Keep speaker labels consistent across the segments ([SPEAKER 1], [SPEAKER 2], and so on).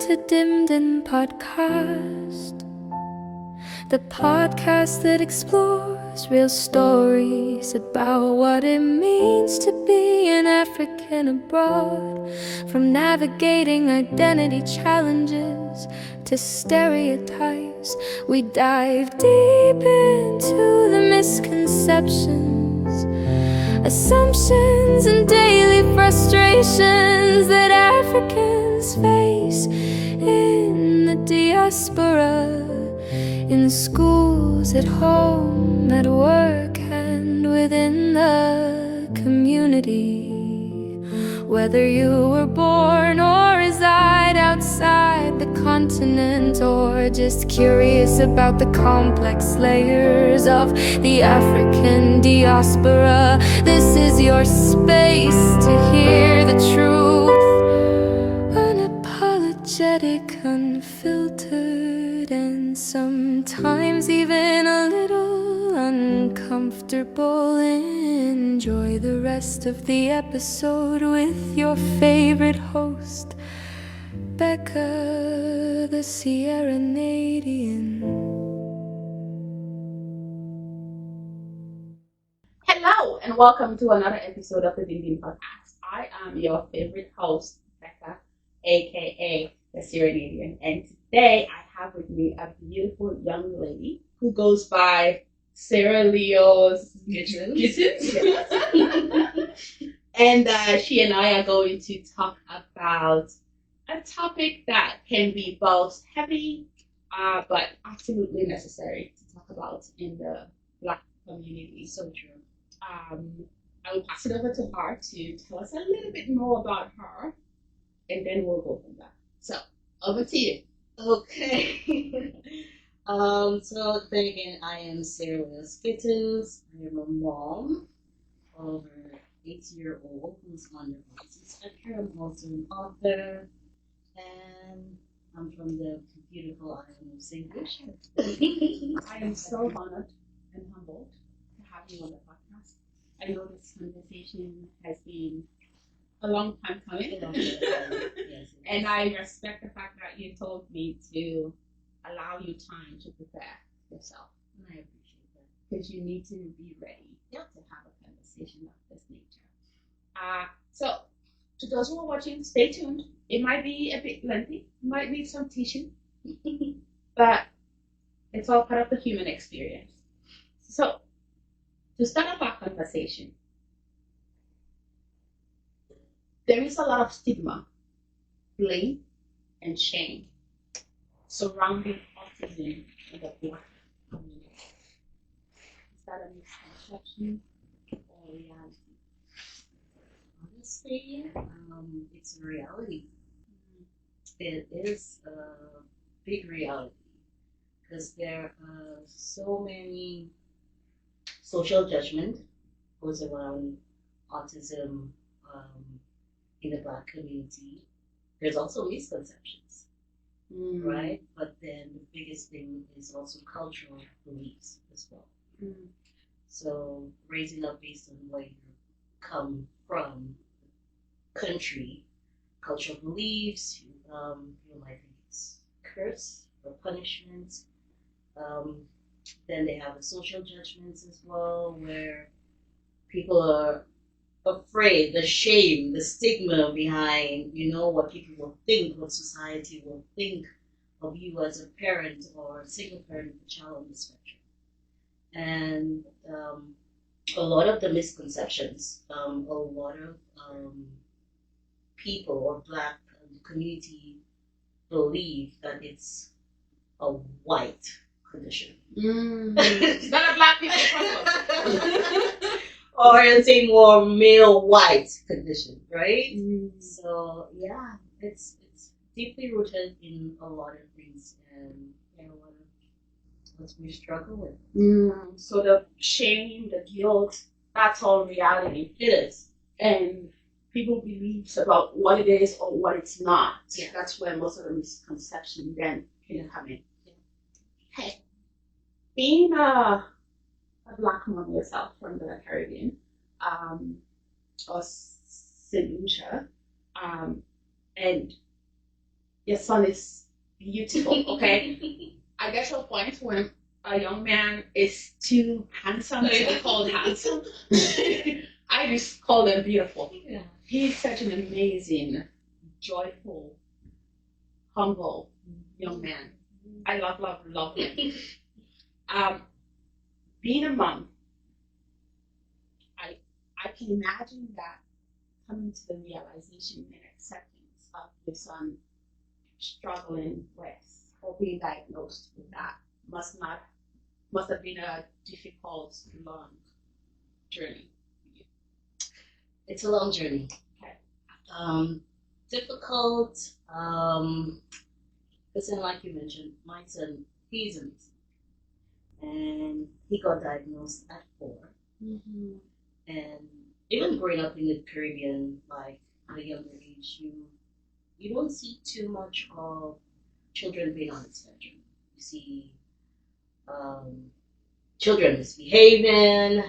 [SPEAKER 1] to Dimmed In Podcast, the podcast that explores real stories about what it means to be an African abroad. From navigating identity challenges to stereotypes, we dive deep into the misconceptions, assumptions, and daily frustrations that Africans face in the diaspora, in schools, at home, at work, and within the community. Whether you were born or reside outside the continent, or just curious about the complex layers of the African diaspora, this is your space to hear the truth. Unapologetic, unfiltered, and sometimes even a little uncomfortable. Enjoy the rest of the episode with your favorite host, Becca the Sierra Canadian.
[SPEAKER 2] Hello and welcome to another episode of the Dimmed Podcast. I am your favorite host, Becca, aka the Sierra Canadian, and today I have with me a beautiful young lady who goes by Sarah Leonce-Gittens. And she and I are going to talk about a topic that can be both heavy but absolutely necessary to talk about in the Black community. So true. I will pass it over to her to tell us a little bit more about her, and then we'll go from there. So, over to you.
[SPEAKER 3] Okay. So then again, I am Sarah Leonce-Gittens. I am a mom of an 8-year-old who's on the autism spectrum. I'm also an author, and I'm from the beautiful island of St. Lucia.
[SPEAKER 2] I am so honored and humbled to have you on the podcast. I know this conversation has been a long time coming,
[SPEAKER 3] Yes,
[SPEAKER 2] and I respect the fact that you told me to allow you time to prepare yourself.
[SPEAKER 3] And I appreciate that.
[SPEAKER 2] Because you need to be ready to have a conversation of this nature. So, to those who are watching, stay tuned. It might be a bit lengthy, might need some teaching, but it's all part of the human experience. So, to start off our conversation, there is a lot of stigma, blame, and shame surrounding autism in the Black community. Is that a misconception or reality?
[SPEAKER 3] Honestly, it's a reality. It is a big reality because there are so many social judgment goes around autism in the Black community. There's also misconceptions, right? But then the biggest thing is also cultural beliefs as well. So raising up based on where you come from, country, cultural beliefs, you might think it's curse or punishment. Then they have the social judgments as well, where people are afraid, the shame, the stigma behind, what people will think, what society will think of you as a parent or a single parent with a child on the spectrum. And a lot of the misconceptions, a lot of people or Black community believe that it's a white condition.
[SPEAKER 2] It's not a Black people problem.
[SPEAKER 3] Or it's a more male white condition, right? So yeah, it's deeply rooted in a lot of things and a lot of what we struggle with.
[SPEAKER 2] So the shame, the guilt, that's all reality.
[SPEAKER 3] It is.
[SPEAKER 2] And people believe about what it is or what it's not.
[SPEAKER 3] Yeah.
[SPEAKER 2] That's where most of the misconception then can come in.
[SPEAKER 3] Yeah.
[SPEAKER 2] Hey, being a Black mom yourself from the Caribbean, or St. Lucia, and your son is beautiful, okay? I get to a point when a young man is too handsome to be called handsome. I just call them beautiful.
[SPEAKER 3] Yeah.
[SPEAKER 2] He's such an amazing, joyful, humble young man. I love him. Being a mom, I can imagine that coming to the realization and acceptance of your son struggling with or being diagnosed with that must have been a difficult, long journey.
[SPEAKER 3] It's a long journey.
[SPEAKER 2] Okay.
[SPEAKER 3] Difficult. Because then, like you mentioned, my son, he's amazing. And he got diagnosed at 4.
[SPEAKER 2] Mm-hmm.
[SPEAKER 3] And even growing up in the Caribbean, like at a younger age, you don't see too much of children being on the spectrum. You see children misbehaving,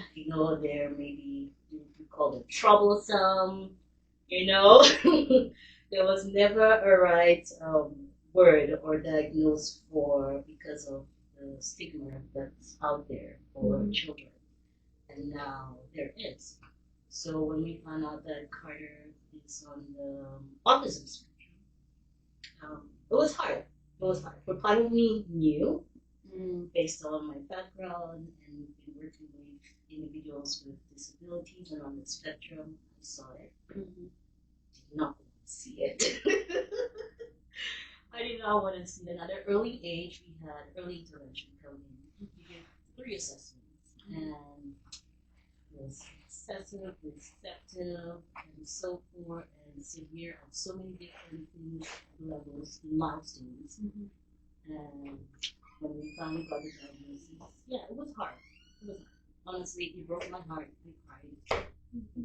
[SPEAKER 3] they're maybe, you call them troublesome, There was never a right word or diagnosis because of the stigma that's out there for children. And now there is. So when we found out that Carter is on the autism spectrum, it was hard. It was hard. But part of me knew, based on my background and been working with individuals with disabilities and on the spectrum, I saw it. Did not want to see it. I did not want to see it. At an early age, we had early intervention come in. We did 3 assessments. And it was excessive, receptive, and so forth, and severe on so many different things, levels, milestones. And when we finally got the diagnosis, yeah, it was hard. Honestly, it broke my heart. I cried.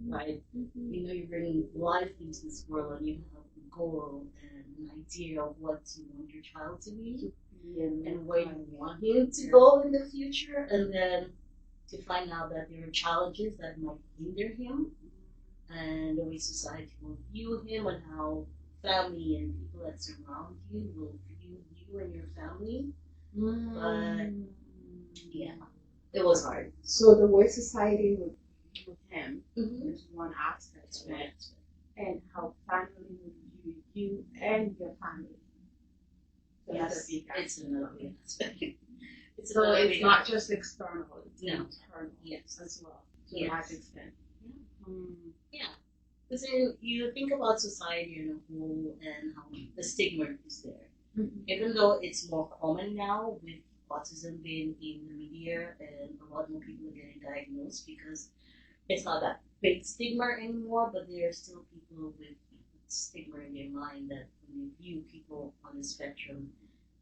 [SPEAKER 3] Right? You bring life into this world and you have a goal and an idea of what you want your child to be and where you want him to go in the future, and then to find out that there are challenges that might hinder him and the way society will view him and how family and people that surround you will view you and your family. But yeah, it was hard.
[SPEAKER 2] So the way society would view him is one aspect of it, and how family would view you and your family. So
[SPEAKER 3] Yes, it's another big aspect.
[SPEAKER 2] So it's not just external, it's internal as well, to a large extent.
[SPEAKER 3] Yeah. Because you think about society in a whole and how the stigma is there. Even though it's more common now with autism being in the media and a lot more people are getting diagnosed because it's not that big stigma anymore, but there are still people with stigma in their mind that when you view people on the spectrum,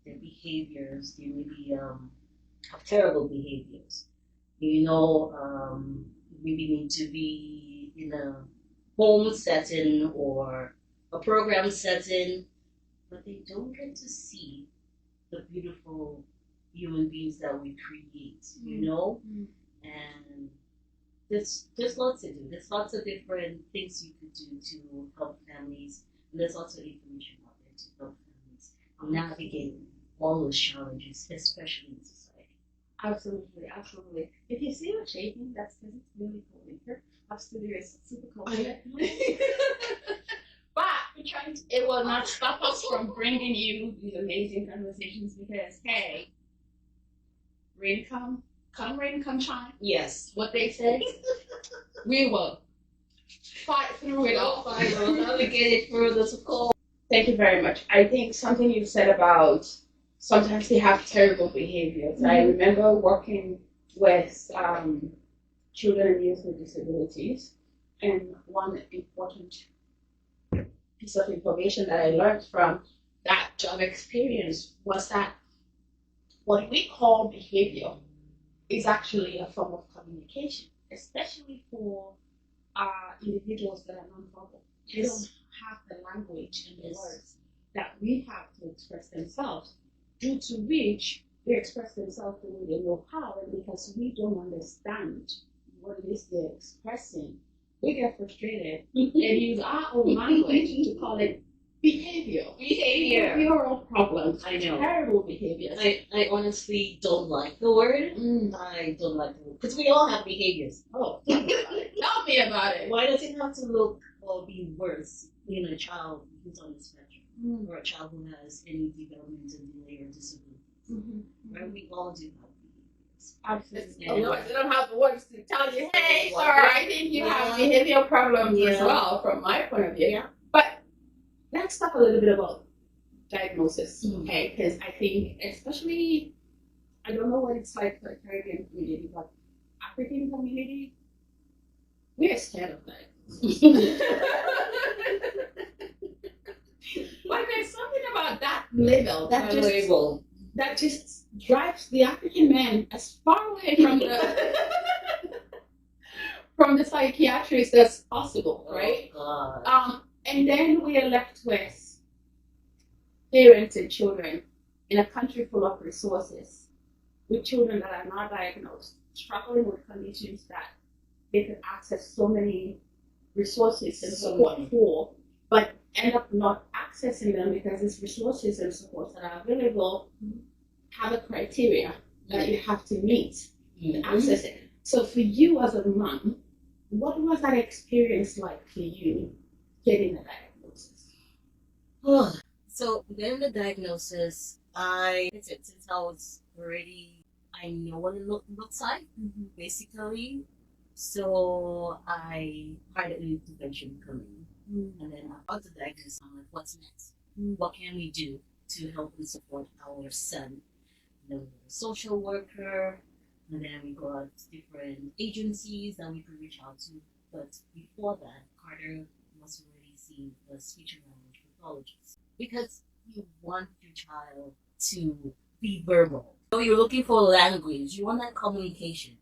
[SPEAKER 3] their behaviors, they maybe have terrible behaviors. Maybe need to be in a home setting or a program setting, but they don't get to see the beautiful human beings that we create, And there's lots to do. There's lots of different things you could do to help families, and there's lots of information out there to help families navigate all those challenges, especially in society.
[SPEAKER 2] Absolutely. If you see me shaking, that's because it's really cold in here. Our studio is super cold. But it will not stop us from bringing you these amazing conversations because, hey, rain come rain, come shine.
[SPEAKER 3] Yes.
[SPEAKER 2] What they say, we will fight through it all.
[SPEAKER 3] We'll navigate it through this cold.
[SPEAKER 2] Thank you very much. I think something you said about sometimes they have terrible behaviors. I remember working with children and youth with disabilities, and one important piece of information that I learned from that job experience was that what we call behavior is actually a form of communication, especially for individuals that are nonverbal. They don't have the language and the words that we have to express themselves, due to which they express themselves the way they know how, and because we don't understand what it is they're expressing, we get frustrated and use our own language to call it behavioral problems.
[SPEAKER 3] I know.
[SPEAKER 2] Terrible behaviors.
[SPEAKER 3] I honestly don't like the word.
[SPEAKER 2] Mm.
[SPEAKER 3] I don't like the word. Because we all have behaviors.
[SPEAKER 2] Oh, tell me about it.
[SPEAKER 3] Why does it have to look or be worse in a child who's on the spectrum or a child who has any developmental delay or disability? Right? We all do have behaviors.
[SPEAKER 2] Absolutely.
[SPEAKER 3] Yeah.
[SPEAKER 2] Otherwise, they don't have the words to tell you, hey, sir, I think you have behavioral problems as well, from my point of view.
[SPEAKER 3] Yeah.
[SPEAKER 2] But let's talk a little bit about diagnosis, okay? Because I think, especially, I don't know what it's like for the Caribbean community, but African community, we're scared of diagnosis. But there's something about that label that just drives the African man as far away from the from the psychiatrist as possible, right?
[SPEAKER 3] Oh, God.
[SPEAKER 2] And then we are left with parents and children in a country full of resources, with children that are not diagnosed, struggling with conditions that they could access so many resources and support for, but end up not accessing them because these resources and supports that are available have a criteria that you have to meet to access it. So for you as a mom, what was that experience like for you getting the diagnosis?
[SPEAKER 3] So getting the diagnosis, since I was already, I know what it looks like, basically. So I had an intervention coming, and then I got the diagnosis. I'm like, what's next? What can we do to help and support our son? And then we got a social worker, and then we got different agencies that we could reach out to. But before that, Carter was already seeing a speech and language pathologist because you want your child to be verbal. So you're looking for language. You want that communication,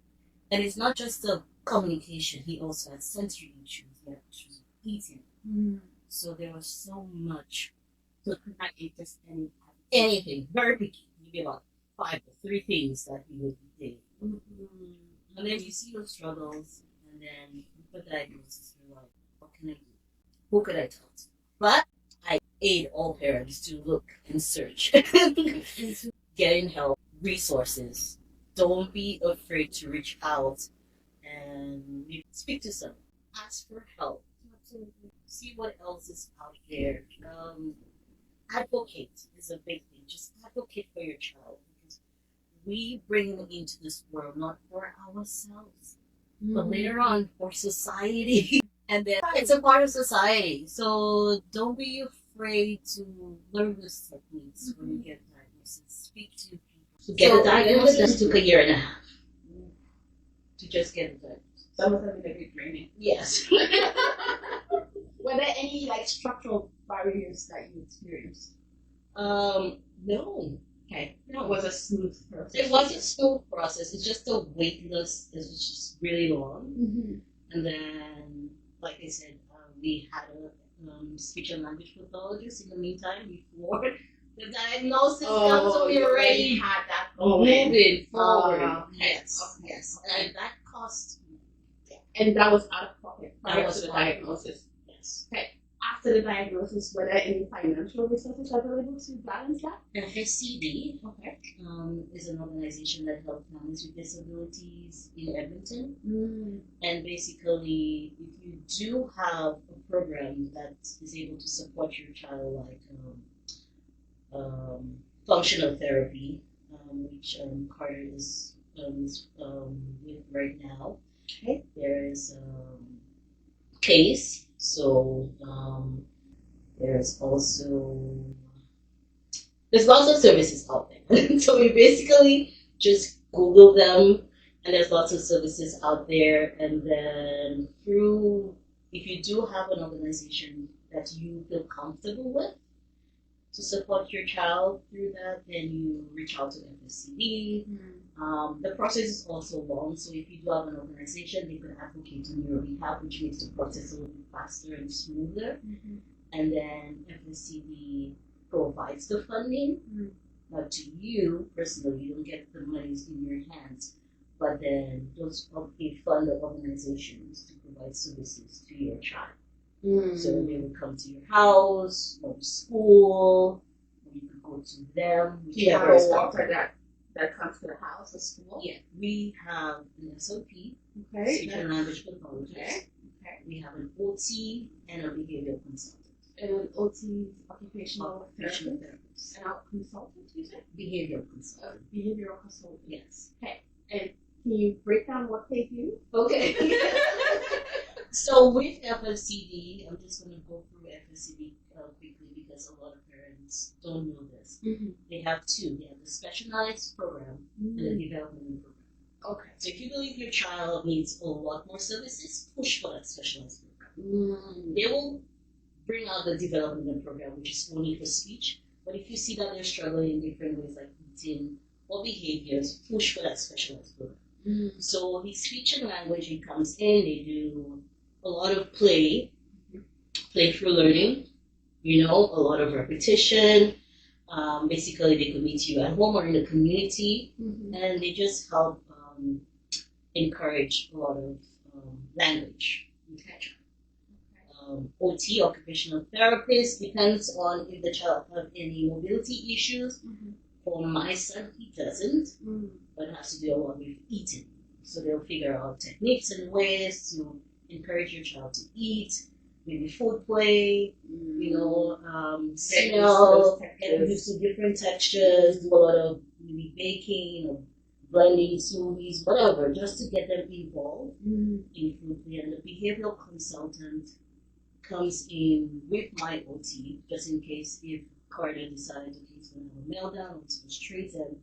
[SPEAKER 3] and it's not just the communication. He also has sensory issues. He had issues with eating. So there was so much. So could not eat just anything. Very picky. Maybe about 5 or 3 things that he would be doing. And then you see those struggles, and then you put the diagnosis. You're like, what can I do? Who could I talk to? But I aid all parents to look and search, getting help, resources. Don't be afraid to reach out and speak to someone. Ask for help. See what else is out there. Advocate is a big thing. Just advocate for your child because we bring them into this world not for ourselves, but later on for society. And then it's a part of society. So don't be afraid to learn these techniques when you get diagnosis. Speak to people. To get a diagnosis took 1.5 years to just get a diagnosis.
[SPEAKER 2] That must have been a good training.
[SPEAKER 3] Yes.
[SPEAKER 2] Were there any like structural barriers that you experienced?
[SPEAKER 3] No.
[SPEAKER 2] Okay. No, it was a smooth process.
[SPEAKER 3] It was a smooth process. It's just the wait list is just really long. And then, like I said, we had a speech and language pathologist in the meantime before the diagnosis comes. So we already
[SPEAKER 2] had that
[SPEAKER 3] moving forward.
[SPEAKER 2] Yes.
[SPEAKER 3] Yes. And that cost.
[SPEAKER 2] And that was out of pocket
[SPEAKER 3] That
[SPEAKER 2] prior
[SPEAKER 3] was
[SPEAKER 2] to the
[SPEAKER 3] out of
[SPEAKER 2] diagnosis.
[SPEAKER 3] Yes.
[SPEAKER 2] Okay. After the diagnosis, were there any financial resources available to balance that?
[SPEAKER 3] The HCD
[SPEAKER 2] Okay.
[SPEAKER 3] is an organization that helps families with disabilities in Edmonton. And basically, if you do have a program that is able to support your child, like functional therapy, which Carter is with right now.
[SPEAKER 2] Okay.
[SPEAKER 3] There is case. So there's lots of services out there. So you basically just Google them, and there's lots of services out there. And then if you do have an organization that you feel comfortable with to support your child through that, then you reach out to FSCD. The process is also long, so if you do have an organization, they can advocate on your behalf, which makes the process a little bit faster and smoother. And then FSCD provides the funding. But to you personally, you don't get the monies in your hands, but then those fund the organizations to provide services to your child. So they would come to your house or to school, or you could go to them.
[SPEAKER 2] Do you have
[SPEAKER 3] whichever is
[SPEAKER 2] a walker
[SPEAKER 3] comfortable.
[SPEAKER 2] that comes to the house or school?
[SPEAKER 3] Yeah, we have an SOP,
[SPEAKER 2] Okay.
[SPEAKER 3] speech and language pathologist.
[SPEAKER 2] Okay. Okay.
[SPEAKER 3] We have an OT and a behavioral consultant.
[SPEAKER 2] And OT, occupational
[SPEAKER 3] Occupational
[SPEAKER 2] therapist,
[SPEAKER 3] therapist.
[SPEAKER 2] and our consultant, you said?
[SPEAKER 3] Behavioral consultant.
[SPEAKER 2] Behavioral consultant.
[SPEAKER 3] Yes.
[SPEAKER 2] And can you break down what they do?
[SPEAKER 3] Okay. So with FFCD, I'm just going to go through FFCD quickly because a lot of parents don't know this. They have two. They have the specialized program and the development program.
[SPEAKER 2] Okay.
[SPEAKER 3] So if you believe your child needs a lot more services, push for that specialized program. They will bring out the development program, which is only for speech. But if you see that they're struggling in different ways like eating or behaviors, push for that specialized program. So the speech and language, it comes in, they do a lot of playful learning, a lot of repetition. Basically, they could meet you at home or in the community, and they just help encourage a lot of language. OT, occupational therapist, depends on if the child has any mobility issues. For my son, he doesn't, but it has to do a lot with eating. So they'll figure out techniques and ways to encourage your child to eat, maybe food play, smell, get used to different textures, do a lot of maybe baking or blending smoothies, whatever, just to get them involved in food play. And the behavioral consultant comes in with my OT, just in case if Carter decides that he's going to have a meltdown or to frustrated,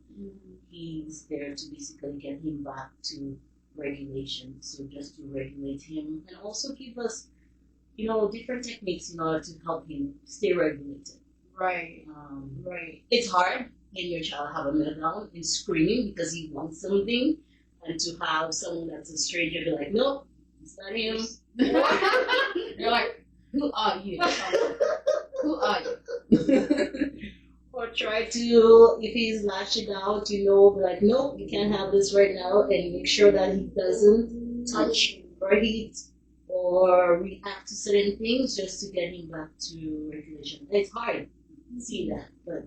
[SPEAKER 3] he's there to basically get him back to regulation. So just to regulate him and also give us, different techniques in order to help him stay regulated.
[SPEAKER 2] Right.
[SPEAKER 3] Right. It's hard when your child have a meltdown and screaming because he wants something, and to have someone that's a stranger be like, nope, it's not him.
[SPEAKER 2] You're like, who are you? Who are you?
[SPEAKER 3] Or try to, if he's lashing out, be like, nope, you can't have this right now, and make sure that he doesn't touch or hit or react to certain things just to get him back to regulation. It's hard to see that, but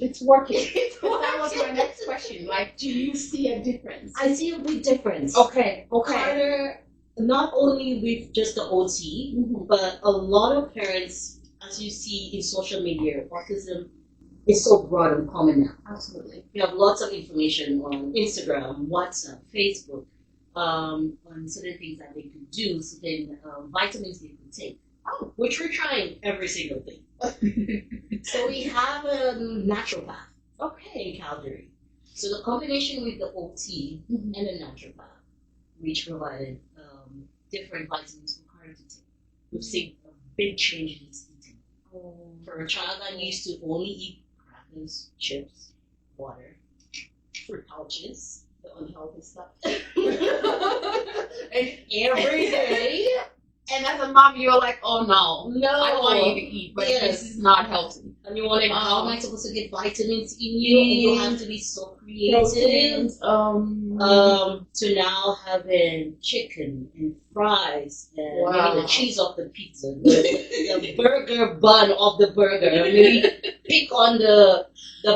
[SPEAKER 3] it's working.
[SPEAKER 2] That was my next question. Like, do you see a difference?
[SPEAKER 3] I see a big difference.
[SPEAKER 2] Okay.
[SPEAKER 3] Carter, not only with just the OT, but a lot of parents, as you see in social media, autism is so broad and common now.
[SPEAKER 2] Absolutely.
[SPEAKER 3] You have lots of information on Instagram, WhatsApp, Facebook, on certain things that they could do, certain vitamins they could take, which we're trying every single thing. So we have a naturopath in Calgary. So the combination with the OT and the naturopath, which provided different vitamins for Carter to take, we've seen a big change in his eating. For a child that used to only eat crackers, chips, water, fruit pouches, the unhealthy stuff, and every day.
[SPEAKER 2] And as a mom, you're like, oh no,
[SPEAKER 3] No,
[SPEAKER 2] I want you to eat, but
[SPEAKER 3] Yes.
[SPEAKER 2] this is not healthy.
[SPEAKER 3] And you wonder how am I supposed to get vitamins in you? And you have to be so creative.
[SPEAKER 2] Proteins,
[SPEAKER 3] To now having chicken and fries and
[SPEAKER 2] Wow.
[SPEAKER 3] maybe the cheese off the pizza, the burger bun of the burger. And maybe pick on the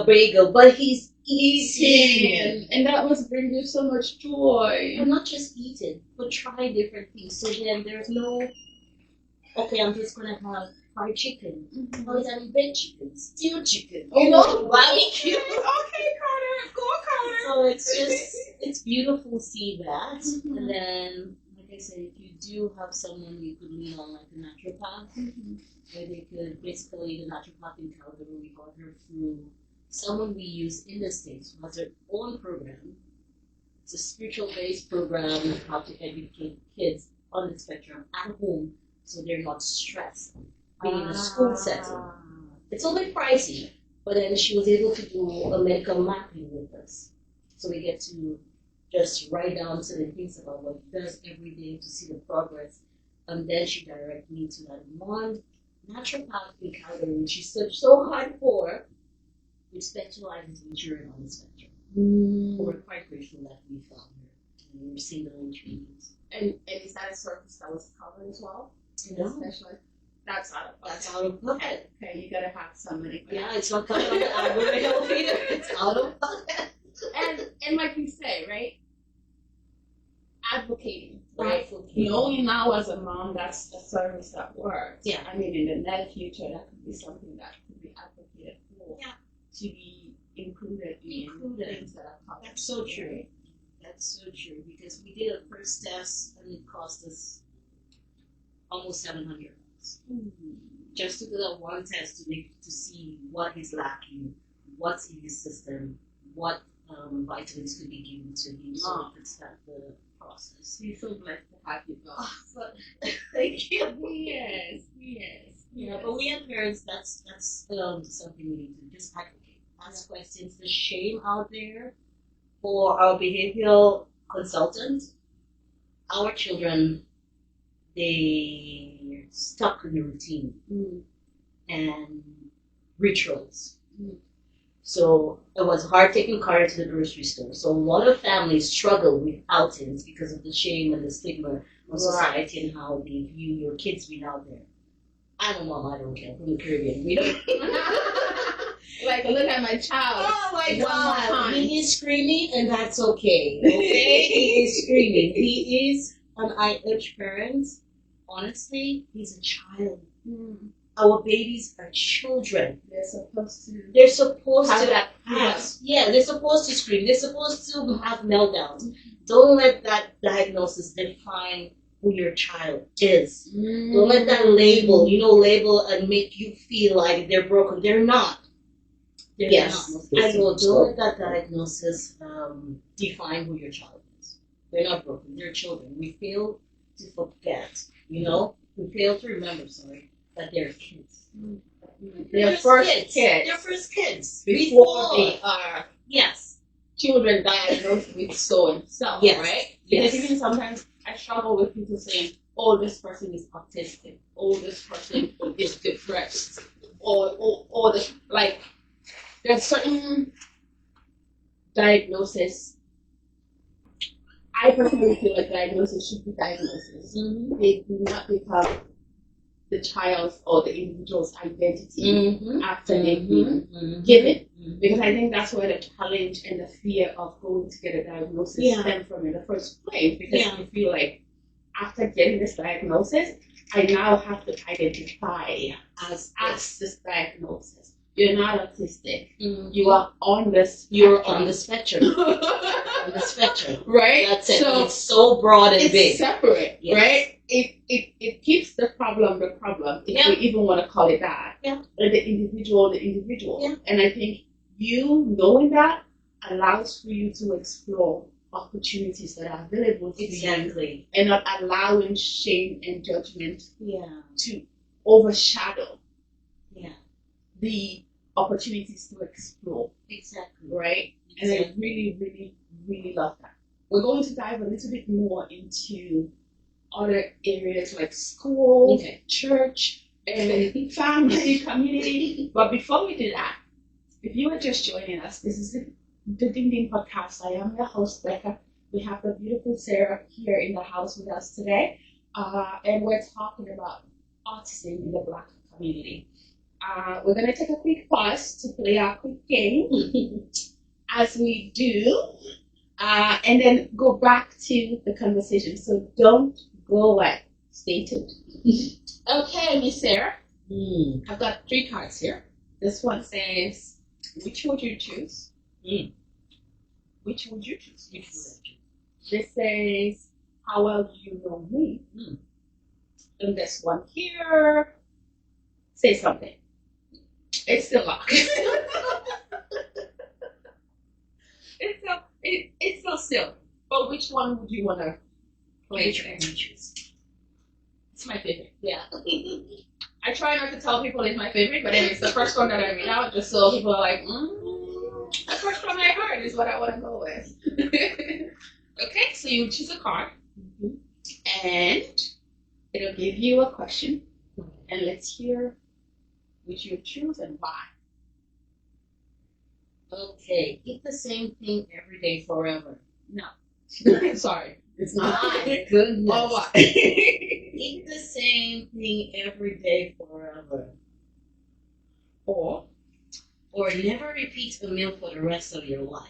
[SPEAKER 3] bagel, but he's eating.
[SPEAKER 2] and that must bring you so much joy.
[SPEAKER 3] And not just eating, but try different things. So then there's no, okay, I'm just gonna have fried chicken. Oh, it's having baked chicken, stewed chicken, barbecue.
[SPEAKER 2] Okay, Carter, go Carter.
[SPEAKER 3] So it's beautiful to see that. And then, like I said, if you do have someone you could lean on, like a naturopath, where they could basically, the naturopath in Calgary, we got her through someone we use in the States who has their own program. It's a spiritual-based program how to educate kids on the spectrum at home so they're not stressed being in a school setting. It's a bit pricey, but then she was able to do a medical mapping with us. So we get to just write down certain things about what he does every day to see the progress. And then she directed me to that one naturopath in Calgary, which she searched so hard for, which specializes in children on the spectrum. We're quite grateful that we found her. and you're single and trees.
[SPEAKER 2] And is that a service that was covered as well?
[SPEAKER 3] No,
[SPEAKER 2] Especially that's out of pocket.
[SPEAKER 3] that's out of pocket.
[SPEAKER 2] Okay, you gotta have some money. For
[SPEAKER 3] Yeah,
[SPEAKER 2] that.
[SPEAKER 3] it's not covered on the algorithm health either. It's out of pocket.
[SPEAKER 2] And like you say, right? Advocating, right?
[SPEAKER 3] Advocating.
[SPEAKER 2] Knowing now as a mom that's a service that works.
[SPEAKER 3] Yeah.
[SPEAKER 2] I mean, in the near future, that could be something that could be advocated for.
[SPEAKER 3] Yeah.
[SPEAKER 2] To be included in things that are covered.
[SPEAKER 3] That's so true.
[SPEAKER 2] Right?
[SPEAKER 3] That's so true because we did a first test and it cost us almost $700 just to do that one test to see what is lacking, what's in his system, what vitamins could be given to him so we could start the process.
[SPEAKER 2] We're so blessed to have you, God.
[SPEAKER 3] But, thank you.
[SPEAKER 2] Yes.
[SPEAKER 3] Yeah, but we as parents, that's something we need to just advocate, ask questions. The shame out there for our behavioral consultants, our children, they're stuck in a routine and rituals. So it was hard taking Carter to the grocery store. So a lot of families struggle with outings because of the shame and the stigma of society and how they view your kids being out there. I'm a mom, I don't care. From the Caribbean, we don't.
[SPEAKER 2] Like, look at my child.
[SPEAKER 3] Oh my
[SPEAKER 2] One
[SPEAKER 3] God,
[SPEAKER 2] more time.
[SPEAKER 3] he is screaming, and that's okay. Okay, he is screaming. He is an IH parent. Honestly, he's a child. Our babies are children.
[SPEAKER 2] They're supposed to
[SPEAKER 3] They're supposed
[SPEAKER 2] have
[SPEAKER 3] to
[SPEAKER 2] that
[SPEAKER 3] have,
[SPEAKER 2] freedom.
[SPEAKER 3] yeah, they're supposed to scream. They're supposed to have meltdowns. Don't let that diagnosis define who your child is. Don't let that label and make you feel like they're broken. They're not. Yes, I know. Don't let that diagnosis define who your child is. They're not broken. They're children. We fail to forget, we fail to remember, that they're kids.
[SPEAKER 2] Their first kids.
[SPEAKER 3] Their first kids.
[SPEAKER 2] Before they are
[SPEAKER 3] Yes.
[SPEAKER 2] children diagnosed with so and so,
[SPEAKER 3] Yes.
[SPEAKER 2] right?
[SPEAKER 3] Yes.
[SPEAKER 2] Because even sometimes I struggle with people saying, oh, this person is autistic, oh, this person is depressed, or this, like, there's certain diagnosis. I personally feel like diagnosis should be diagnosis. They do not become the child's or the individual's identity after they've been given. Because I think that's where the challenge and the fear of going to get a diagnosis stem from in the first place. Because you feel like after getting this diagnosis, I now have to identify as this diagnosis. You're not autistic. You are on the spectrum.
[SPEAKER 3] You're on the spectrum. On the spectrum.
[SPEAKER 2] Right?
[SPEAKER 3] That's it.
[SPEAKER 2] So
[SPEAKER 3] it's so broad and
[SPEAKER 2] it's
[SPEAKER 3] big.
[SPEAKER 2] separate,
[SPEAKER 3] Yes.
[SPEAKER 2] right? It keeps the problem, if we even want to call it that.
[SPEAKER 3] Yeah.
[SPEAKER 2] And the individual.
[SPEAKER 3] Yeah.
[SPEAKER 2] And I think you knowing that allows for you to explore opportunities that are available to you and not allowing shame and judgment to overshadow the opportunities to explore.
[SPEAKER 3] Exactly.
[SPEAKER 2] Right? And I really, really, really love that. We're going to dive a little bit more into other areas like school, church, and family, community. But before we do that, if you are just joining us, this is the Ding Ding Podcast. I am your host, Becca. We have the beautiful Sarah here in the house with us today. And we're talking about autism in the Black community. We're going to take a quick pause to play our quick game, as we do, and then go back to the conversation. So don't go away. Stay tuned. Okay, Miss Sarah. I've got 3 cards here. This one says, which would you choose? Which would you choose? This says, how well do you know me? And this one here, say something. It's still locked. It's still still. But which one would you want to play? It's my favorite. Yeah. I try not to tell people it's my favorite, but it's the first one that I read out, just so people are like, the first one I heard is what I want to go with. Okay, so you choose a card, and it'll give you a question, and let's hear which you choose and why.
[SPEAKER 3] Okay, eat the same thing every day forever.
[SPEAKER 2] No. Sorry, it's not.
[SPEAKER 3] My goodness.
[SPEAKER 2] Oh, what?
[SPEAKER 3] Eat the same thing every day forever.
[SPEAKER 2] Or
[SPEAKER 3] Or never repeat a meal for the rest of your life.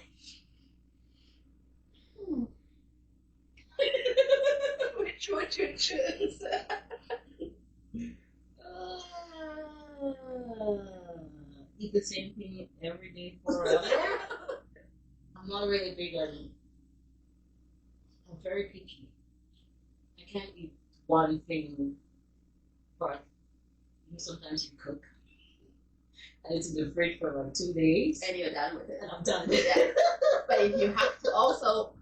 [SPEAKER 3] Which would you choose? Eat the same thing every day forever. I'm not really big on. I'm very picky. I can't eat one thing, but sometimes you cook. And it's in the fridge for like 2 days.
[SPEAKER 2] and you're done with it.
[SPEAKER 3] And I'm done with it.
[SPEAKER 2] Yeah. But if you have to also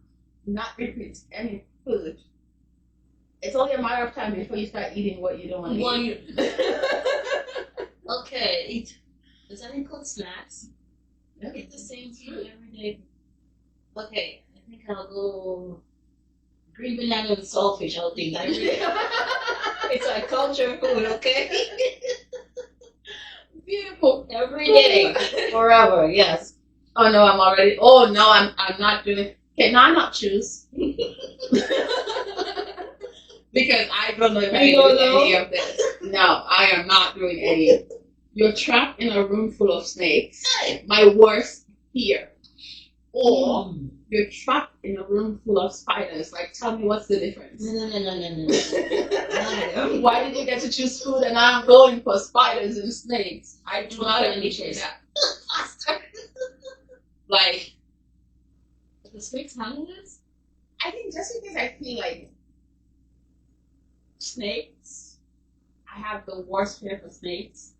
[SPEAKER 2] not repeat any food, it's only a matter of time before you start eating what you don't want to eat.
[SPEAKER 3] Okay. Does that include snacks? Eat the same thing every day. Okay, I think I'll go green banana and saltfish. I'll think every day. It's our culture food, okay?
[SPEAKER 2] Beautiful.
[SPEAKER 3] Every day, forever, yes.
[SPEAKER 2] Oh no, I'm already. Oh no, I'm not doing. Can I not choose? Because I don't know if I
[SPEAKER 3] You
[SPEAKER 2] do
[SPEAKER 3] don't know?
[SPEAKER 2] any of this. No, I am not doing any. You're trapped in a room full of snakes. My worst fear. Or you're trapped in a room full of spiders. Like, tell me what's the difference?
[SPEAKER 3] No.
[SPEAKER 2] Why did you get to choose food and I'm going for spiders and snakes? I do not appreciate that. Like,
[SPEAKER 3] The snakes handle this?
[SPEAKER 2] I think just because I feel like snakes, I have the worst fear for snakes.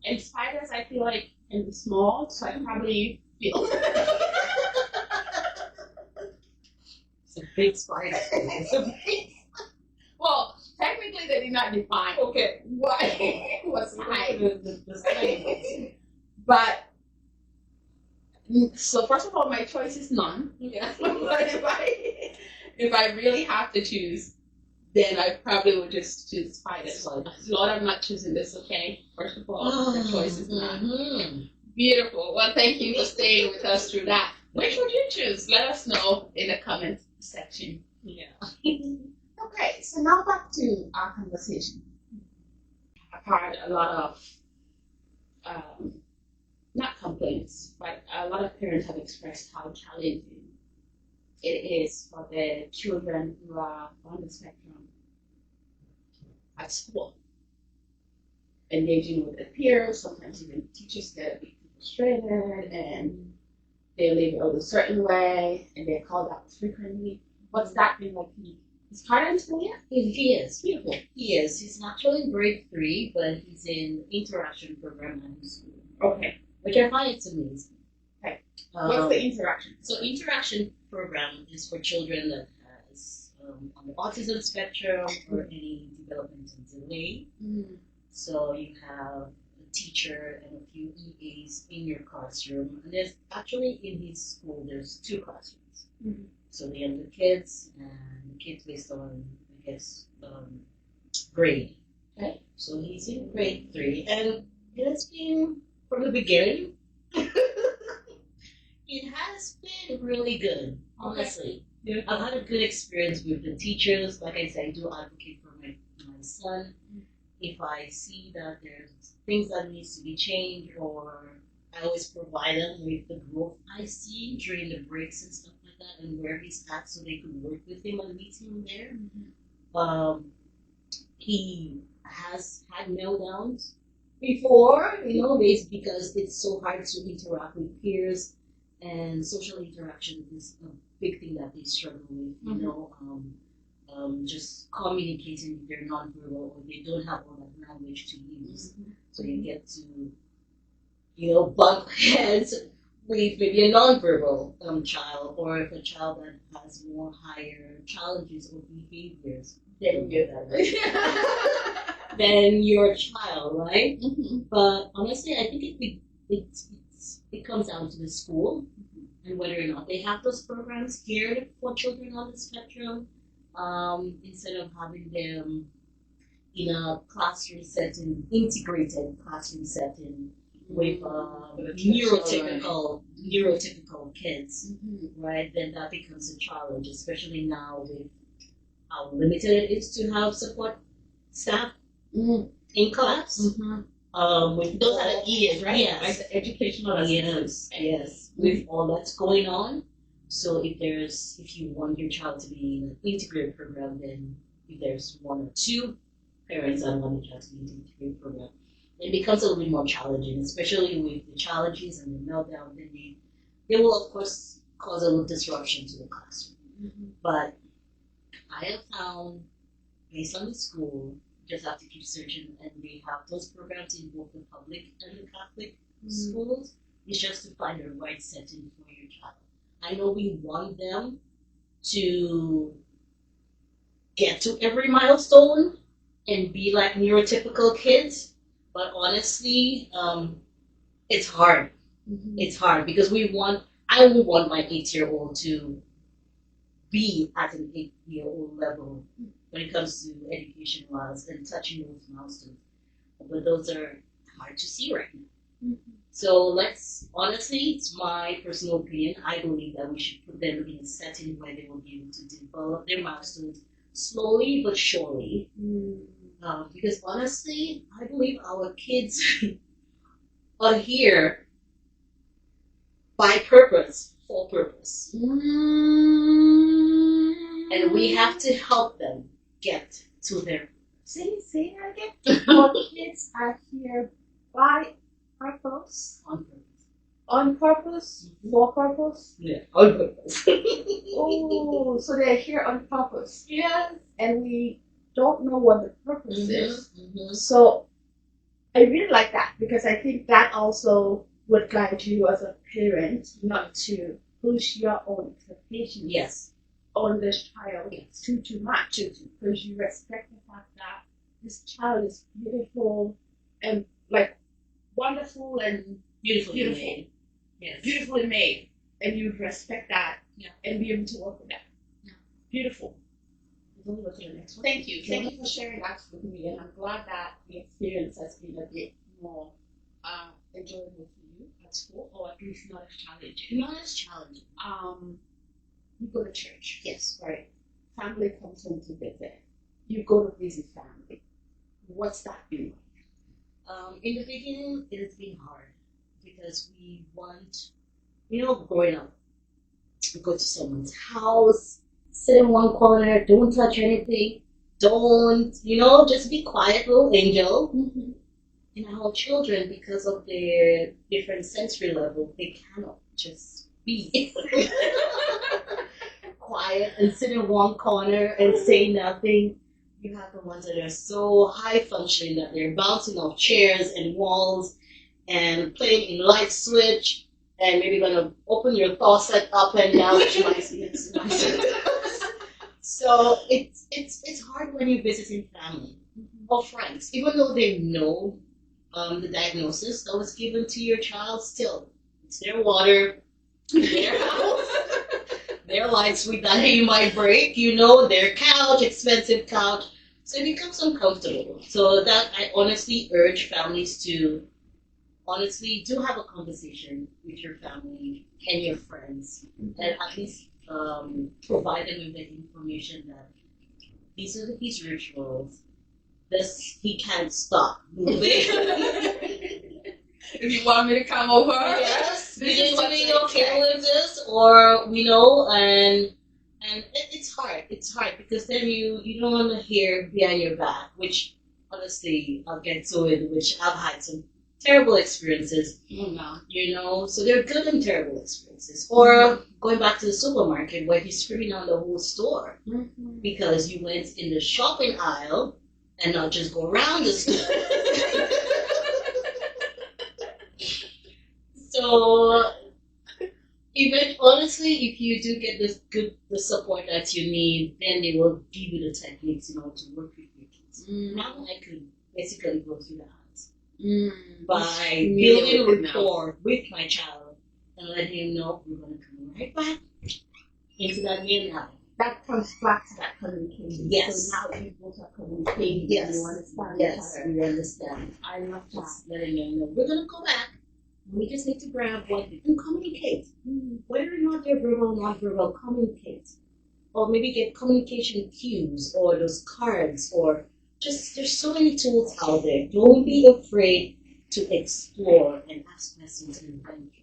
[SPEAKER 2] And spiders, I feel like can be small, so I probably feel.
[SPEAKER 3] It's a big spider.
[SPEAKER 2] Well, technically they did not define. Okay, what was height?
[SPEAKER 3] The snake.
[SPEAKER 2] But so first of all, my choice is none.
[SPEAKER 3] Yeah.
[SPEAKER 2] But if I really have to choose, then I probably would just choose spiders. Lord, I'm not choosing this, okay? First of all, the choice is none. Beautiful. Well, thank you for staying with us through that. Which would you choose? Let us know in the comment section.
[SPEAKER 3] Yeah.
[SPEAKER 2] Okay, so now back to our conversation. I've heard a lot of, not complaints, but a lot of parents have expressed how challenging it is for their children who are on the spectrum at school. Engaging with their peers, sometimes even teachers get a bit frustrated and they label a certain way and they're called out frequently. What's that been like? Is Carter in school yet?
[SPEAKER 3] He is.
[SPEAKER 2] Beautiful.
[SPEAKER 3] He is. He's actually in grade 3, but he's in interaction program at his school.
[SPEAKER 2] Okay.
[SPEAKER 3] Which I find it's amazing.
[SPEAKER 2] Okay. What's the interaction?
[SPEAKER 3] So interaction program is for children that has on the autism spectrum or any developmental delay.
[SPEAKER 2] Mm-hmm.
[SPEAKER 3] So you have a teacher and a few EAs in your classroom. And there's actually in his school there's 2 classrooms.
[SPEAKER 2] Mm-hmm.
[SPEAKER 3] So the younger kids and the kids based on I guess grade.
[SPEAKER 2] Okay.
[SPEAKER 3] So he's in grade 3 and it's been from the beginning. It has been really good, honestly.
[SPEAKER 2] Yeah.
[SPEAKER 3] I've had a good experience with the teachers. Like I said, I do advocate for my son. If I see that there's things that needs to be changed, or I always provide them with the growth I see during the breaks and stuff like that, and where he's at, so they could work with him and meet him there.
[SPEAKER 2] Mm-hmm.
[SPEAKER 3] He has had meltdowns before, it's because it's so hard to interact with peers, and social interaction is a big thing that they struggle with, just communicating if they're nonverbal or they don't have all that language to use. Mm-hmm. So you get to, bump heads with maybe a nonverbal child, or if a child that has more higher challenges or behaviors than your child, right?
[SPEAKER 2] Mm-hmm.
[SPEAKER 3] But honestly, I think it comes down to the school and whether or not they have those programs geared for children on the spectrum, instead of having them in a classroom setting, integrated classroom setting, with
[SPEAKER 2] children.
[SPEAKER 3] neurotypical kids,
[SPEAKER 2] Mm-hmm.
[SPEAKER 3] right? Then that becomes a challenge, especially now with how limited it is to have support staff
[SPEAKER 2] Mm-hmm.
[SPEAKER 3] in class. With
[SPEAKER 2] Those are
[SPEAKER 3] all-
[SPEAKER 2] the E's, right?
[SPEAKER 3] Yes.
[SPEAKER 2] Like the educational
[SPEAKER 3] Yes,
[SPEAKER 2] assistance.
[SPEAKER 3] yes. With all that's going on, so if you want your child to be in an integrated program, then if there's one or two parents that want their child to be in an integrated program, it becomes a little bit more challenging, especially with the challenges and the meltdown. Then they will of course cause a little disruption to the classroom.
[SPEAKER 2] Mm-hmm.
[SPEAKER 3] But I have found, based on the school, just have to keep searching, and we have those programs in both the public and the Catholic schools. It's just to find the right setting for your child. I know we want them to get to every milestone and be like neurotypical kids, but honestly, it's hard.
[SPEAKER 2] Mm-hmm.
[SPEAKER 3] It's hard because I would want my 8-year-old to be at an 8-year-old level when it comes to education wise and touching those milestones. But those are hard to see right now.
[SPEAKER 2] Mm-hmm.
[SPEAKER 3] So honestly, it's my personal opinion. I believe that we should put them in a setting where they will be able to develop their milestones slowly but surely. Because honestly, I believe our kids are here by purpose, for purpose. And we have to help them get to their
[SPEAKER 2] Say that again. Our kids are here by purpose,
[SPEAKER 3] on purpose.
[SPEAKER 2] on purpose, for purpose.
[SPEAKER 3] Yeah, on purpose.
[SPEAKER 2] Oh, so they're here on purpose,
[SPEAKER 3] Yes.
[SPEAKER 2] and we don't know what the purpose is.
[SPEAKER 3] Mm-hmm.
[SPEAKER 2] So I really like that because I think that also would guide you as a parent not to push your own expectations
[SPEAKER 3] Yes.
[SPEAKER 2] on this child
[SPEAKER 3] Yes.
[SPEAKER 2] too much because you respect the fact that this child is beautiful and like wonderful and
[SPEAKER 3] Beautiful.
[SPEAKER 2] Beautiful.
[SPEAKER 3] Yes.
[SPEAKER 2] beautifully made, and you respect that
[SPEAKER 3] Yeah.
[SPEAKER 2] and be able to work with that.
[SPEAKER 3] Yeah.
[SPEAKER 2] Beautiful.
[SPEAKER 3] We'll go to the next one.
[SPEAKER 2] Thank you. Thank you for sharing that with me, and I'm glad that the experience has been a bit more enjoyable for you at school, or at least not as challenging.
[SPEAKER 3] Not as challenging.
[SPEAKER 2] You go to church,
[SPEAKER 3] Yes.
[SPEAKER 2] right? Family comes home to visit. You go to visit family. What's that been like?
[SPEAKER 3] In the beginning, it has been hard because we want, growing up, we go to someone's house, sit in one corner, don't touch anything, don't, just be quiet, little angel.
[SPEAKER 2] Mm-hmm.
[SPEAKER 3] And our children, because of their different sensory level, they cannot just be quiet and sit in one corner and say nothing. You have the ones that are so high functioning that they're bouncing off chairs and walls and playing in light switch and maybe gonna open your faucet up and down, which reminds me of So it's hard when you're visiting family or friends, even though they know the diagnosis that was given to your child. Still, it's their water, their house, their light switch that they might break. Their couch, expensive couch. So it becomes uncomfortable. So that I honestly urge families to honestly do have a conversation with your family and your friends, and at least provide them with the information that these are his rituals. He can't stop moving.
[SPEAKER 2] If you want me to come over,
[SPEAKER 3] Yes,
[SPEAKER 2] this
[SPEAKER 3] you
[SPEAKER 2] is
[SPEAKER 3] need to
[SPEAKER 2] what
[SPEAKER 3] be
[SPEAKER 2] to
[SPEAKER 3] okay
[SPEAKER 2] expect.
[SPEAKER 3] with this, or and it's hard. It's hard because then you don't want to hear behind your back, which honestly I'll get to it. Which I've had some terrible experiences.
[SPEAKER 2] Oh, no.
[SPEAKER 3] So they're good and terrible experiences. Or going back to the supermarket where he's screaming on the whole store
[SPEAKER 2] Mm-hmm.
[SPEAKER 3] because you went in the shopping aisle and not just go around the store. So, even honestly, if you do get the support that you need, then they will give you the techniques to work with your kids. Now I could basically go through that by building rapport with my child and letting him know we're going to come right back into that real life.
[SPEAKER 2] that comes back to that communication.
[SPEAKER 3] Yes.
[SPEAKER 2] So now you both are communicating.
[SPEAKER 3] Yes.
[SPEAKER 2] And you understand
[SPEAKER 3] Yes,
[SPEAKER 2] each other.
[SPEAKER 3] we understand.
[SPEAKER 2] I love that.
[SPEAKER 3] Just letting them know we're gonna go back. We just need to grab what and communicate. Whether or not they're verbal, non-verbal, communicate. Or maybe get communication cues or those cards or just there's so many tools out there. Don't be afraid to explore and ask questions and venture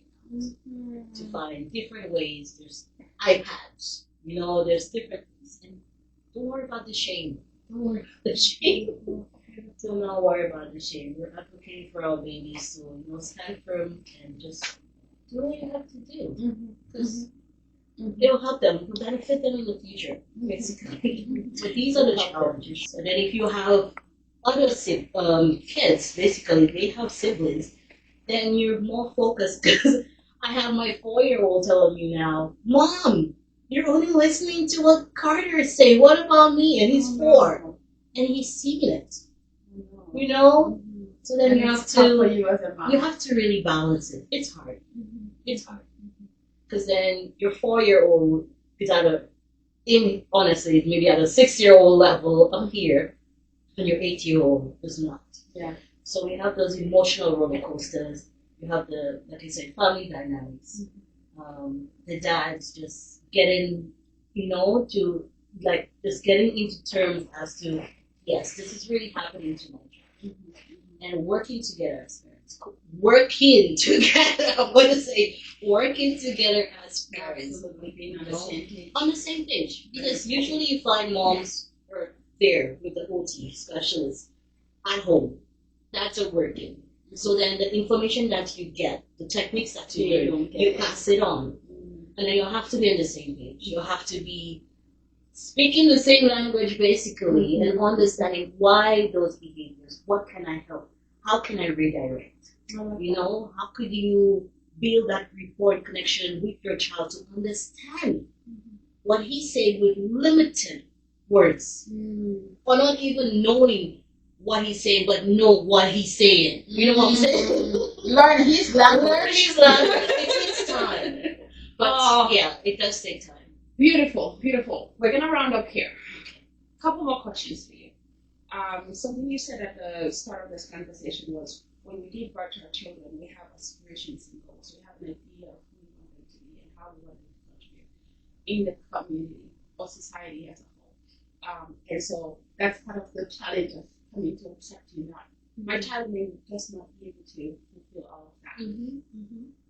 [SPEAKER 3] to find different ways. There's iPads, there's different things. And don't worry about the shame. Don't worry about the shame. Do not worry about the shame. We're advocating for our babies, so stand firm and just do what you have to do. Because it'll help them, it'll benefit them in the future, basically. So these are the challenges. So then if you have other kids, basically, they have siblings, then you're more focused because I have my 4-year-old telling me now, Mom, you're only listening to what Carter is saying. What about me? And he's 4. And he's seeing it. So then you have to really balance it. It's hard. It's hard. Because then your 4-year-old is honestly, maybe at a 6-year-old level up here, and your 8-year-old is not.
[SPEAKER 2] Yeah.
[SPEAKER 3] So we have those emotional roller coasters. You have the, like I said, family dynamics. The dad's just getting, just getting into terms as to, yes, this is really happening to my child. And working together as parents. Working together, I'm going to say, working together as parents.
[SPEAKER 2] Absolutely, being on the same page.
[SPEAKER 3] On the same page. Because usually you find moms are there with the OT specialists at home. That's a working. So then the information that you get, the techniques that you learn, you pass it on. And then you have to be on the same page. You have to be speaking the same language basically and understanding why those behaviors. What can I help? How can I redirect? How could you build that rapport and connection with your child to understand what he's saying with limited words? Or not even knowing what he's saying, but know what he's saying. You know what I'm saying?
[SPEAKER 2] Learn his language.
[SPEAKER 3] It takes time. But yeah, it does take time.
[SPEAKER 2] Beautiful, beautiful. We're gonna round up here. Couple more questions for you. Something you said at the start of this conversation was when we give birth to our children, we have aspirations and goals. We have an idea of who we want them to be and how we want them to contribute in the community or society as a whole. And so that's part of the challenge of coming to accepting that my child may just not be able to fulfill all of that.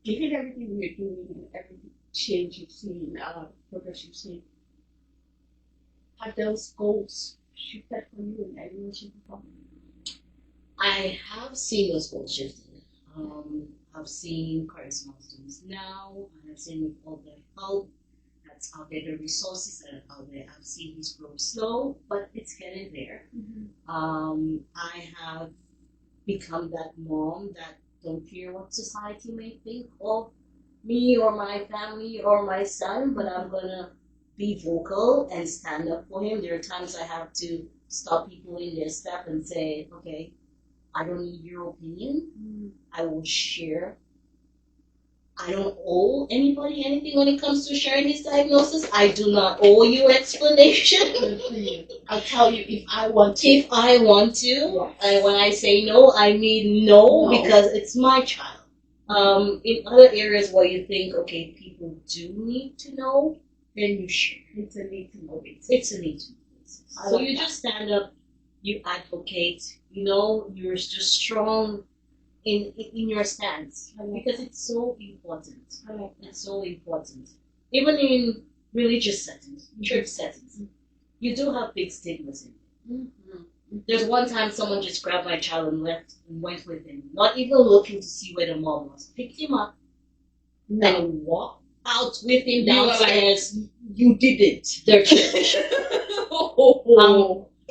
[SPEAKER 2] Given everything we're doing and every change you've seen, progress you've seen, have those goals shifted for you in any way, shape, or form?
[SPEAKER 3] I have seen those goals shifted. I've seen current milestones now. I have seen with all the help that's out there, the resources that are out there. I've seen this grow slow, but it's getting there. I have become that mom that don't care what society may think of me or my family or my son, but I'm gonna be vocal and stand up for him. There are times I have to stop people in their step and say, okay, I don't need your opinion. I will share. I don't owe anybody anything when it comes to sharing his diagnosis. I do not owe you explanation.
[SPEAKER 2] I'll tell you if I want to.
[SPEAKER 3] If I want to.
[SPEAKER 2] Yes.
[SPEAKER 3] And when I say no, I mean no, because it's my child. In other areas where you think, okay, people do need to know, then you share.
[SPEAKER 2] It's a need to know basis.
[SPEAKER 3] It's a need to know basis. So you just stand up, you advocate, you're just strong in your stance. Because it's so important. It's so important. Even in religious settings, church settings, you do have big stigmas in it. There's one time someone just grabbed my child and left and went with him, not even looking to see where the mom was. Picked him up and walked out with him downstairs.
[SPEAKER 2] You did it.
[SPEAKER 3] Their church.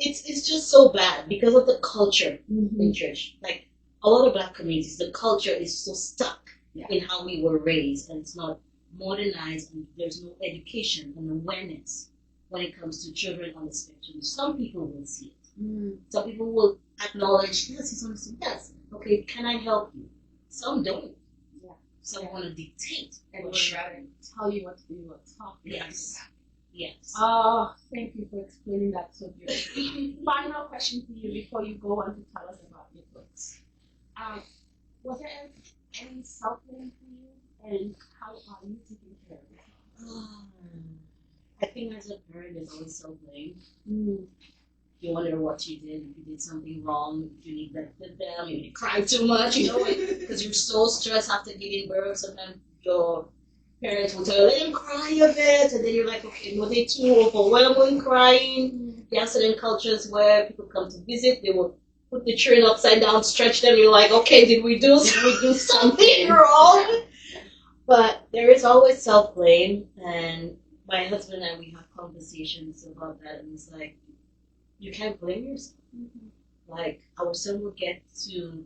[SPEAKER 3] It's just so bad because of the culture in church. Like a lot of Black communities, the culture is so stuck in how we were raised, and it's not modernized, and there's no education and awareness when it comes to children on the spectrum. Some people will see it. Some people will acknowledge, yes, he's on the spectrum. Yes, okay, can I help you? Some don't. Some want to dictate.
[SPEAKER 2] And would rather tell you what to do or talk.
[SPEAKER 3] Yes. Yes.
[SPEAKER 2] Thank you for explaining that so beautifully. Final question for you before you go on to tell us about your books. Was there any self-blame for you, and how are you taking care of yourself?
[SPEAKER 3] I think as a parent, there's always self-blame.
[SPEAKER 2] Mm.
[SPEAKER 3] You wonder what you did, if you did something wrong, if you neglected them, if you cried too much, because you're so stressed after giving birth. Sometimes your parents will tell you, let him cry a bit, and then you're like, okay, no, they're too overwhelmed when crying. There are certain cultures where people come to visit, they will put the children upside down, stretch them. You're like, okay, did we do something wrong? But there is always self-blame, and my husband and I, we have conversations about that, and it's like, you can't blame yourself.
[SPEAKER 2] Mm-hmm.
[SPEAKER 3] Like, our son will get to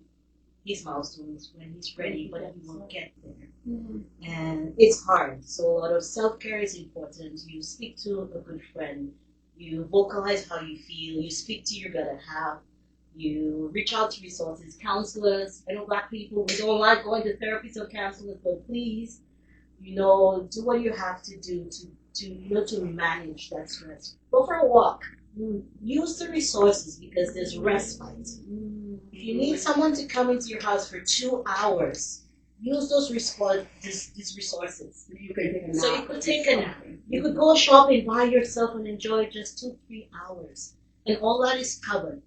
[SPEAKER 3] his milestones when he's ready, but he won't get there.
[SPEAKER 2] Mm-hmm.
[SPEAKER 3] And it's hard. So a lot of self-care is important. You speak to a good friend. You vocalize how you feel. You speak to your better half. You reach out to resources, counselors. I know Black people, we don't like going to therapists or counselors, but please, do what you have to do to manage that stress. Go for a walk. Use the resources because there's respite. If you need someone to come into your house for 2 hours, use these resources.
[SPEAKER 2] You could take a nap.
[SPEAKER 3] So you could take a nap. You could go shopping by yourself and enjoy just 2-3 hours. And all that is covered.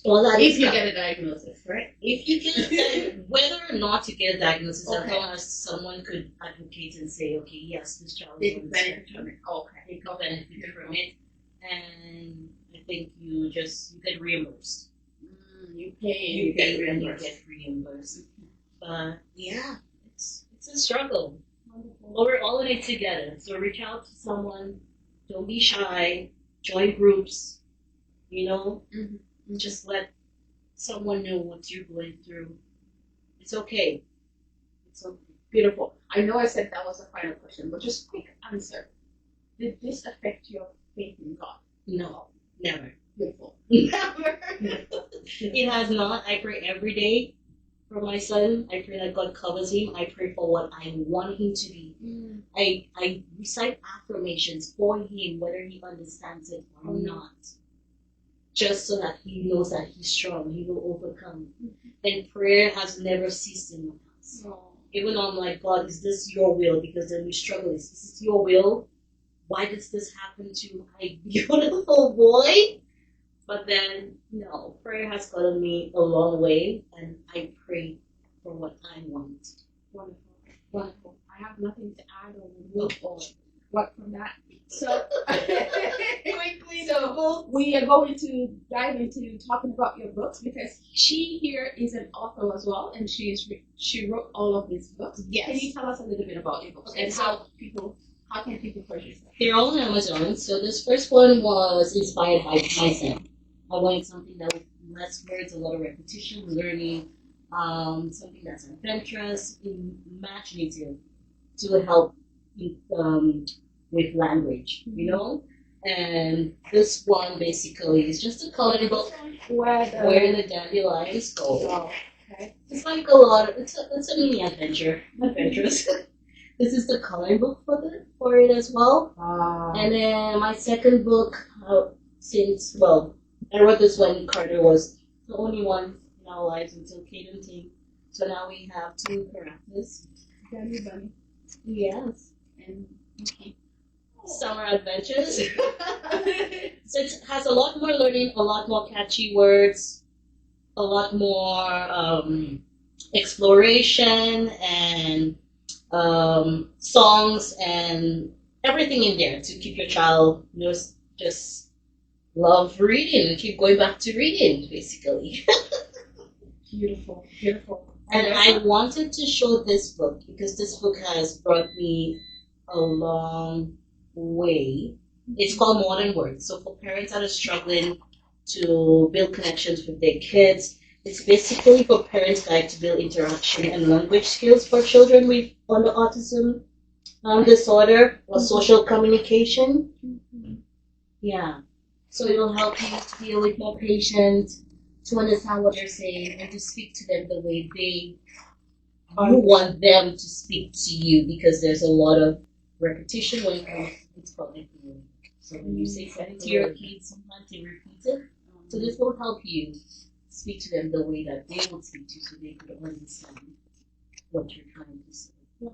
[SPEAKER 2] If you get a diagnosis, right?
[SPEAKER 3] If you get whether or not you get a diagnosis, as
[SPEAKER 2] Okay.
[SPEAKER 3] long as someone could advocate and say, okay, yes, this child
[SPEAKER 2] They
[SPEAKER 3] is
[SPEAKER 2] can
[SPEAKER 3] on the
[SPEAKER 2] benefit
[SPEAKER 3] spectrum.
[SPEAKER 2] from it. Okay.
[SPEAKER 3] They can benefit from it. And I think you get reimbursed.
[SPEAKER 2] You pay and
[SPEAKER 3] You
[SPEAKER 2] get
[SPEAKER 3] get
[SPEAKER 2] reimbursed.
[SPEAKER 3] reimbursed. But yeah, it's a struggle.
[SPEAKER 2] Wonderful.
[SPEAKER 3] But we're all in it together. So reach out to someone. Don't be shy. Join groups.
[SPEAKER 2] Mm-hmm.
[SPEAKER 3] Just let someone know what you're going through. It's okay. It's okay.
[SPEAKER 2] Beautiful. I know I said that was the final question, but just quick answer. Did this affect your faith in God?
[SPEAKER 3] No, never.
[SPEAKER 2] Beautiful.
[SPEAKER 3] Never. It has not. I pray every day for my son. I pray that God covers him. I pray for what I want him to be. I recite affirmations for him, whether he understands it or not. Just so that he knows that he's strong, he will overcome. And prayer has never ceased in my house. Even though I'm like, God, is this your will? Because then we struggle. Is this your will? Why does this happen to my beautiful boy? But then, no, prayer has gotten me a long way, and I pray for what I want.
[SPEAKER 2] Wonderful. Wonderful. I have nothing to add or remove or what from that. So, quickly, so we are going to dive into talking about your books because she here is an author as well, and she wrote all of these books.
[SPEAKER 3] Yes.
[SPEAKER 2] Can you tell us a little bit about your books
[SPEAKER 3] Okay,
[SPEAKER 2] and
[SPEAKER 3] so-
[SPEAKER 2] how can people purchase them?
[SPEAKER 3] They're all on Amazon. So this first one was inspired by myself. I wanted something that was less words, a lot of repetition, learning, something that's adventurous, imaginative, to help with language, And this one basically is just a coloring book where the dandelions go.
[SPEAKER 2] Oh, okay.
[SPEAKER 3] It's like it's a mini adventurous. This is the coloring book for it as well. And then my second book, I wrote this when Carter was the only one in our lives until Kaden came. So now we have 2 characters.
[SPEAKER 2] Bunny Bunny
[SPEAKER 3] Yes.
[SPEAKER 2] and Mickey.
[SPEAKER 3] Summer adventures. So it has a lot more learning, a lot more catchy words, a lot more exploration and songs and everything in there to keep your child just love reading and keep going back to reading, basically.
[SPEAKER 2] Beautiful, beautiful.
[SPEAKER 3] And I wanted to show this book because this book has brought me a long way. It's called Modern Words. So for parents that are struggling to build connections with their kids, it's basically for parents' guide to build interaction and language skills for children with under autism disorder or social communication. Yeah. So it'll help you to be a little more patient, to understand what they're saying, and to speak to them the way you want them to speak to you, because there's a lot of repetition when it comes to It's called echoing. So when you say something to your kids, sometimes they repeat it. So this will help you speak to them the way that they would speak to you, so they could understand what you're trying to say.
[SPEAKER 2] Wow.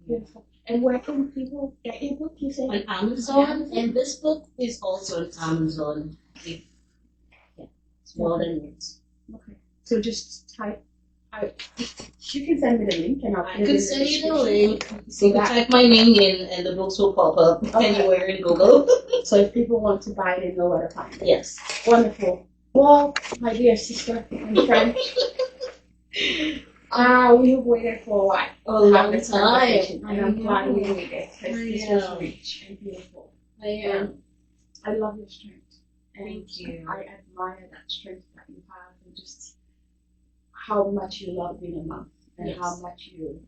[SPEAKER 2] Beautiful. And where can people get your book? You say
[SPEAKER 3] On Amazon, and this book is also on Amazon. It's more than words.
[SPEAKER 2] Okay. So just type. You can send me the link, and I'll put
[SPEAKER 3] I
[SPEAKER 2] it in
[SPEAKER 3] can
[SPEAKER 2] the
[SPEAKER 3] send you the
[SPEAKER 2] description.
[SPEAKER 3] link. So you can type my name in, and the books will pop up anywhere in Google.
[SPEAKER 2] So if people want to buy it, they know where to find it.
[SPEAKER 3] Yes.
[SPEAKER 2] Wonderful. Well, my dear sister and friend, we have waited for a while.
[SPEAKER 3] A long
[SPEAKER 2] this
[SPEAKER 3] time.
[SPEAKER 2] conversation, and I'm
[SPEAKER 3] I
[SPEAKER 2] glad we
[SPEAKER 3] know.
[SPEAKER 2] waited because
[SPEAKER 3] I
[SPEAKER 2] this
[SPEAKER 3] know.
[SPEAKER 2] was rich and beautiful. I love your strength. And
[SPEAKER 3] Thank you.
[SPEAKER 2] I admire that strength that you have, and just how much you love being a mom, and
[SPEAKER 3] Yes.
[SPEAKER 2] how much you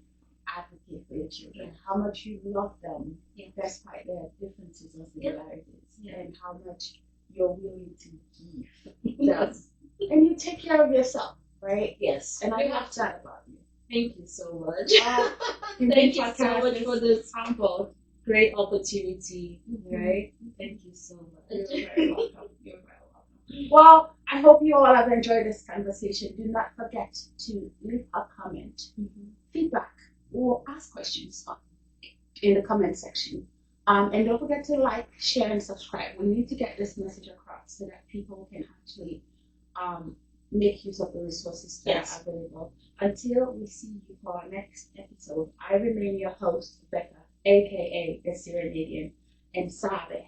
[SPEAKER 2] advocate for your children, how much you love them despite their differences and similarities, and how much you're willing to give them. And you take care of yourself, right?
[SPEAKER 3] Yes.
[SPEAKER 2] And I love that about you.
[SPEAKER 3] Thank you so much.
[SPEAKER 2] Thank
[SPEAKER 3] Thank you so much for this humble, great opportunity. Right? Thank you so much.
[SPEAKER 2] You're very welcome. You're very welcome. Well, I hope you all have enjoyed this conversation. Do not forget to leave a comment, feedback, or ask questions in the comment section. And don't forget to like, share, and subscribe. We need to get this message across so that people can actually make use of the resources that are available. Until we see you for our next episode, I remain your host, Becca, aka the Serenadian, and Sabe.